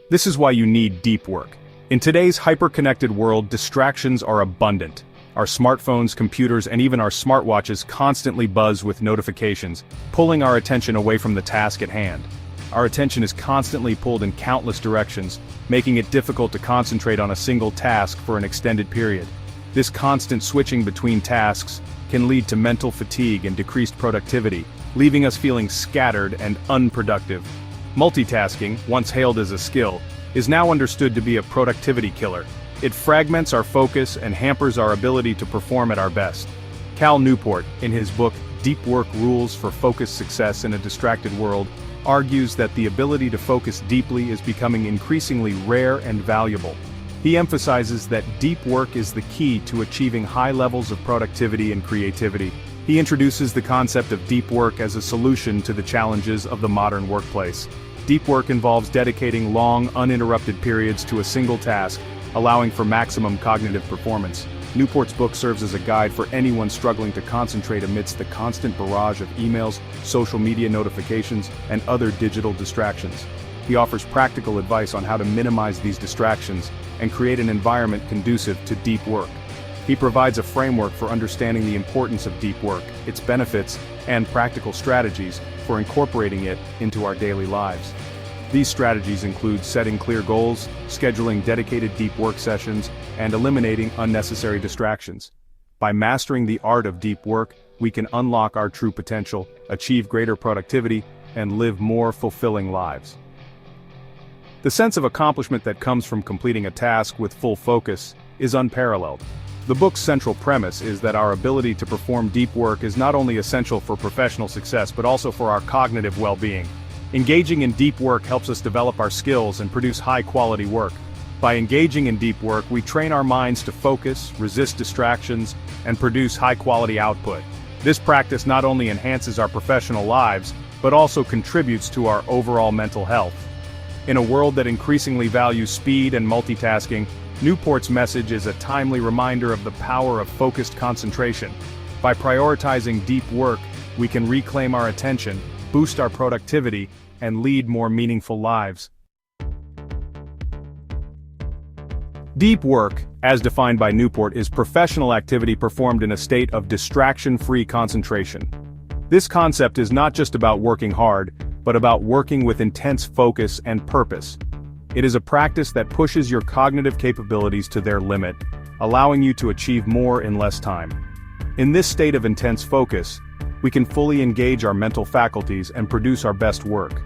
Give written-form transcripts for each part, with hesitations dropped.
This is why you need deep work. In today's hyper-connected world, distractions are abundant. Our smartphones, computers, and even our smartwatches constantly buzz with notifications, pulling our attention away from the task at hand. Our attention is constantly pulled in countless directions, making it difficult to concentrate on a single task for an extended period. This constant switching between tasks can lead to mental fatigue and decreased productivity, leaving us feeling scattered and unproductive. Multitasking, once hailed as a skill, is now understood to be a productivity killer. It fragments our focus and hampers our ability to perform at our best. Cal Newport, in his book Deep Work Rules for Focused Success in a Distracted World, argues that the ability to focus deeply is becoming increasingly rare and valuable. He emphasizes that deep work is the key to achieving high levels of productivity and creativity. He introduces the concept of deep work as a solution to the challenges of the modern workplace. Deep work involves dedicating long, uninterrupted periods to a single task, allowing for maximum cognitive performance. Newport's book serves as a guide for anyone struggling to concentrate amidst the constant barrage of emails, social media notifications, and other digital distractions. He offers practical advice on how to minimize these distractions and create an environment conducive to deep work. He provides a framework for understanding the importance of deep work, its benefits, and practical strategies for incorporating it into our daily lives. These strategies include setting clear goals, scheduling dedicated deep work sessions, and eliminating unnecessary distractions. By mastering the art of deep work, we can unlock our true potential, achieve greater productivity, and live more fulfilling lives. The sense of accomplishment that comes from completing a task with full focus is unparalleled. The book's central premise is that our ability to perform deep work is not only essential for professional success but also for our cognitive well-being. Engaging in deep work helps us develop our skills and produce high-quality work. By engaging in deep work, we train our minds to focus, resist distractions, and produce high-quality output. This practice not only enhances our professional lives, but also contributes to our overall mental health. In a world that increasingly values speed and multitasking, Newport's message is a timely reminder of the power of focused concentration. By prioritizing deep work, we can reclaim our attention, boost our productivity, and lead more meaningful lives. Deep work, as defined by Newport, is professional activity performed in a state of distraction-free concentration. This concept is not just about working hard, but about working with intense focus and purpose. It is a practice that pushes your cognitive capabilities to their limit, allowing you to achieve more in less time. In this state of intense focus, we can fully engage our mental faculties and produce our best work.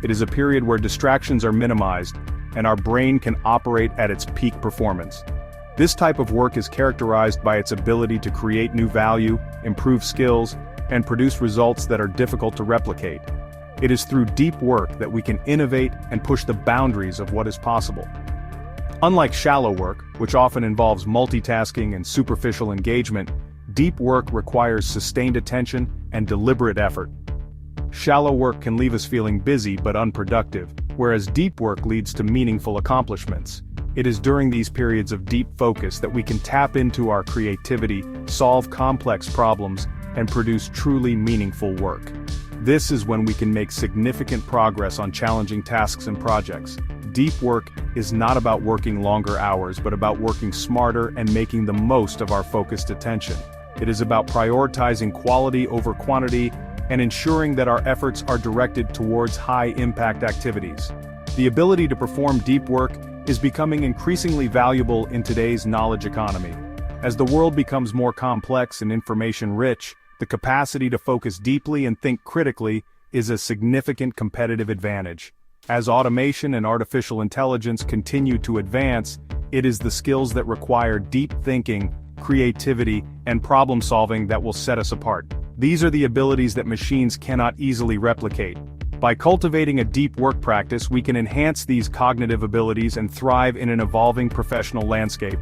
It is a period where distractions are minimized, and our brain can operate at its peak performance. This type of work is characterized by its ability to create new value, improve skills, and produce results that are difficult to replicate. It is through deep work that we can innovate and push the boundaries of what is possible. Unlike shallow work, which often involves multitasking and superficial engagement, deep work requires sustained attention and deliberate effort. Shallow work can leave us feeling busy but unproductive, whereas deep work leads to meaningful accomplishments. It is during these periods of deep focus that we can tap into our creativity, solve complex problems, and produce truly meaningful work. This is when we can make significant progress on challenging tasks and projects. Deep work is not about working longer hours but about working smarter and making the most of our focused attention. It is about prioritizing quality over quantity and ensuring that our efforts are directed towards high-impact activities. The ability to perform deep work is becoming increasingly valuable in today's knowledge economy. As the world becomes more complex and information-rich, the capacity to focus deeply and think critically is a significant competitive advantage. As automation and artificial intelligence continue to advance, it is the skills that require deep thinking, creativity, and problem-solving that will set us apart. These are the abilities that machines cannot easily replicate. By cultivating a deep work practice, we can enhance these cognitive abilities and thrive in an evolving professional landscape.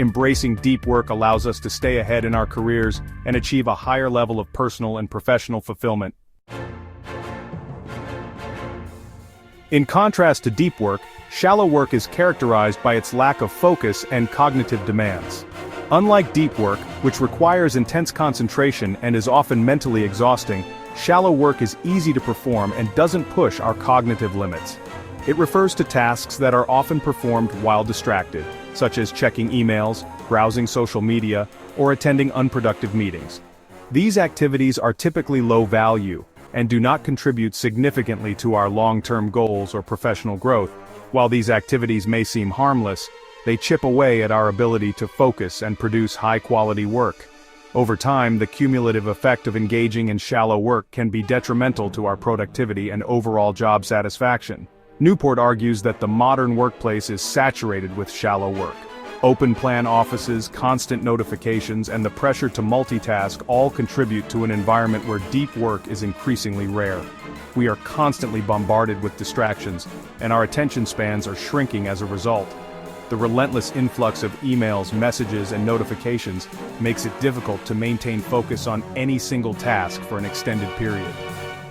Embracing deep work allows us to stay ahead in our careers and achieve a higher level of personal and professional fulfillment. In contrast to deep work, shallow work is characterized by its lack of focus and cognitive demands. Unlike deep work, which requires intense concentration and is often mentally exhausting, shallow work is easy to perform and doesn't push our cognitive limits. It refers to tasks that are often performed while distracted, such as checking emails, browsing social media, or attending unproductive meetings. These activities are typically low value and do not contribute significantly to our long-term goals or professional growth. While these activities may seem harmless, they chip away at our ability to focus and produce high-quality work. Over time, the cumulative effect of engaging in shallow work can be detrimental to our productivity and overall job satisfaction. Newport argues that the modern workplace is saturated with shallow work. Open-plan offices, constant notifications, and the pressure to multitask all contribute to an environment where deep work is increasingly rare. We are constantly bombarded with distractions, and our attention spans are shrinking as a result. The relentless influx of emails, messages, and notifications makes it difficult to maintain focus on any single task for an extended period.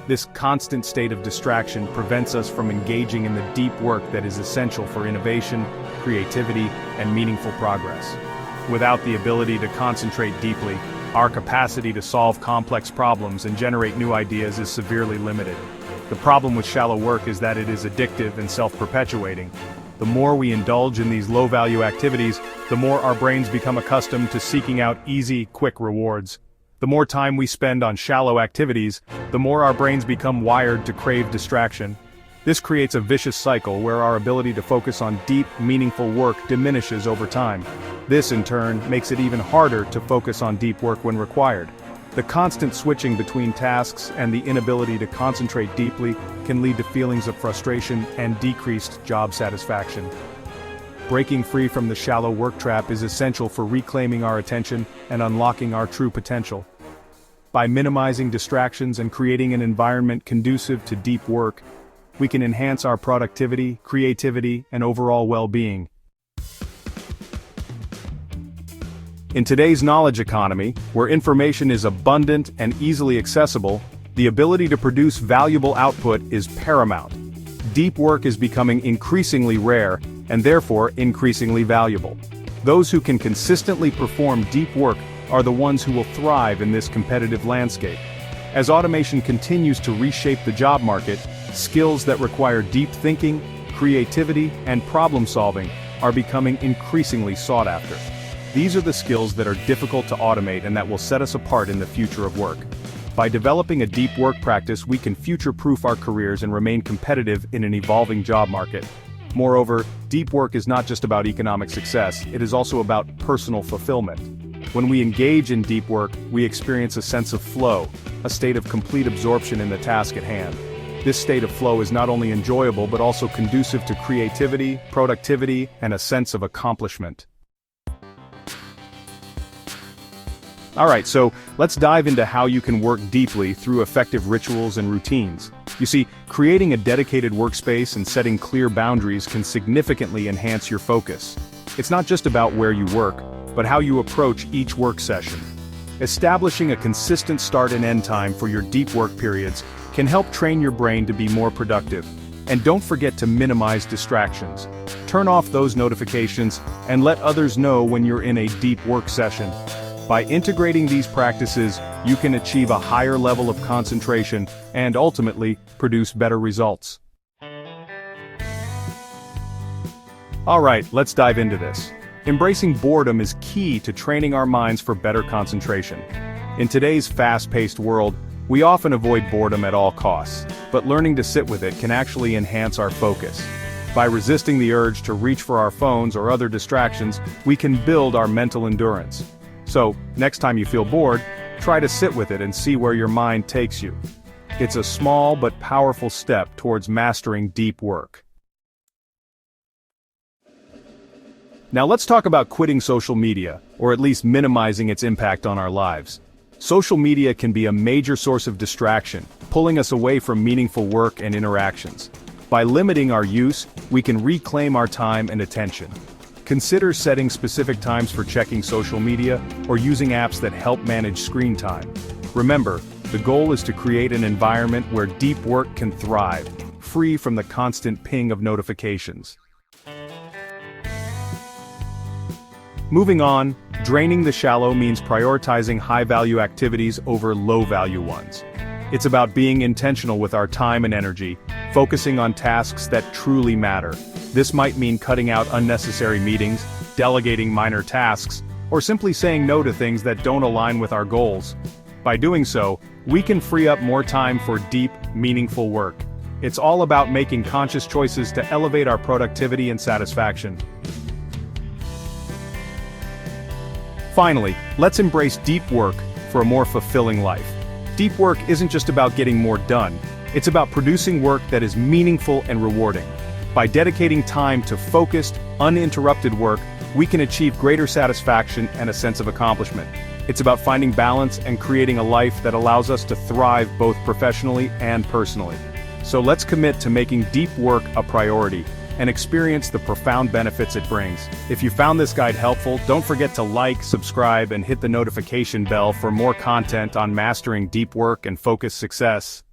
This constant state of distraction prevents us from engaging in the deep work that is essential for innovation, creativity, and meaningful progress. Without the ability to concentrate deeply, our capacity to solve complex problems and generate new ideas is severely limited. The problem with shallow work is that it is addictive and self-perpetuating. The more we indulge in these low-value activities, the more our brains become accustomed to seeking out easy, quick rewards. The more time we spend on shallow activities, the more our brains become wired to crave distraction. This creates a vicious cycle where our ability to focus on deep, meaningful work diminishes over time. This, in turn, makes it even harder to focus on deep work when required. The constant switching between tasks and the inability to concentrate deeply can lead to feelings of frustration and decreased job satisfaction. Breaking free from the shallow work trap is essential for reclaiming our attention and unlocking our true potential. By minimizing distractions and creating an environment conducive to deep work, we can enhance our productivity, creativity, and overall well-being. In today's knowledge economy, where information is abundant and easily accessible, the ability to produce valuable output is paramount. Deep work is becoming increasingly rare, and therefore increasingly valuable. Those who can consistently perform deep work are the ones who will thrive in this competitive landscape. As automation continues to reshape the job market, skills that require deep thinking, creativity, and problem-solving are becoming increasingly sought after. These are the skills that are difficult to automate and that will set us apart in the future of work. By developing a deep work practice, we can future-proof our careers and remain competitive in an evolving job market. Moreover, deep work is not just about economic success, it is also about personal fulfillment. When we engage in deep work, we experience a sense of flow, a state of complete absorption in the task at hand. This state of flow is not only enjoyable but also conducive to creativity, productivity, and a sense of accomplishment. Alright, so let's dive into how you can work deeply through effective rituals and routines. You see, creating a dedicated workspace and setting clear boundaries can significantly enhance your focus. It's not just about where you work, but how you approach each work session. Establishing a consistent start and end time for your deep work periods can help train your brain to be more productive. And don't forget to minimize distractions. Turn off those notifications and let others know when you're in a deep work session. By integrating these practices, you can achieve a higher level of concentration and ultimately produce better results. Alright, let's dive into this. Embracing boredom is key to training our minds for better concentration. In today's fast-paced world, we often avoid boredom at all costs, but learning to sit with it can actually enhance our focus. By resisting the urge to reach for our phones or other distractions, we can build our mental endurance. So, next time you feel bored, try to sit with it and see where your mind takes you. It's a small but powerful step towards mastering deep work. Now let's talk about quitting social media, or at least minimizing its impact on our lives. Social media can be a major source of distraction, pulling us away from meaningful work and interactions. By limiting our use, we can reclaim our time and attention. Consider setting specific times for checking social media or using apps that help manage screen time. Remember, the goal is to create an environment where deep work can thrive, free from the constant ping of notifications. Moving on, draining the shallow means prioritizing high-value activities over low-value ones. It's about being intentional with our time and energy, focusing on tasks that truly matter. This might mean cutting out unnecessary meetings, delegating minor tasks, or simply saying no to things that don't align with our goals. By doing so, we can free up more time for deep, meaningful work. It's all about making conscious choices to elevate our productivity and satisfaction. Finally, let's embrace deep work for a more fulfilling life. Deep work isn't just about getting more done, it's about producing work that is meaningful and rewarding. By dedicating time to focused, uninterrupted work, we can achieve greater satisfaction and a sense of accomplishment. It's about finding balance and creating a life that allows us to thrive both professionally and personally. So let's commit to making deep work a priority and experience the profound benefits it brings. If you found this guide helpful, don't forget to like, subscribe, and hit the notification bell for more content on mastering deep work and focused success.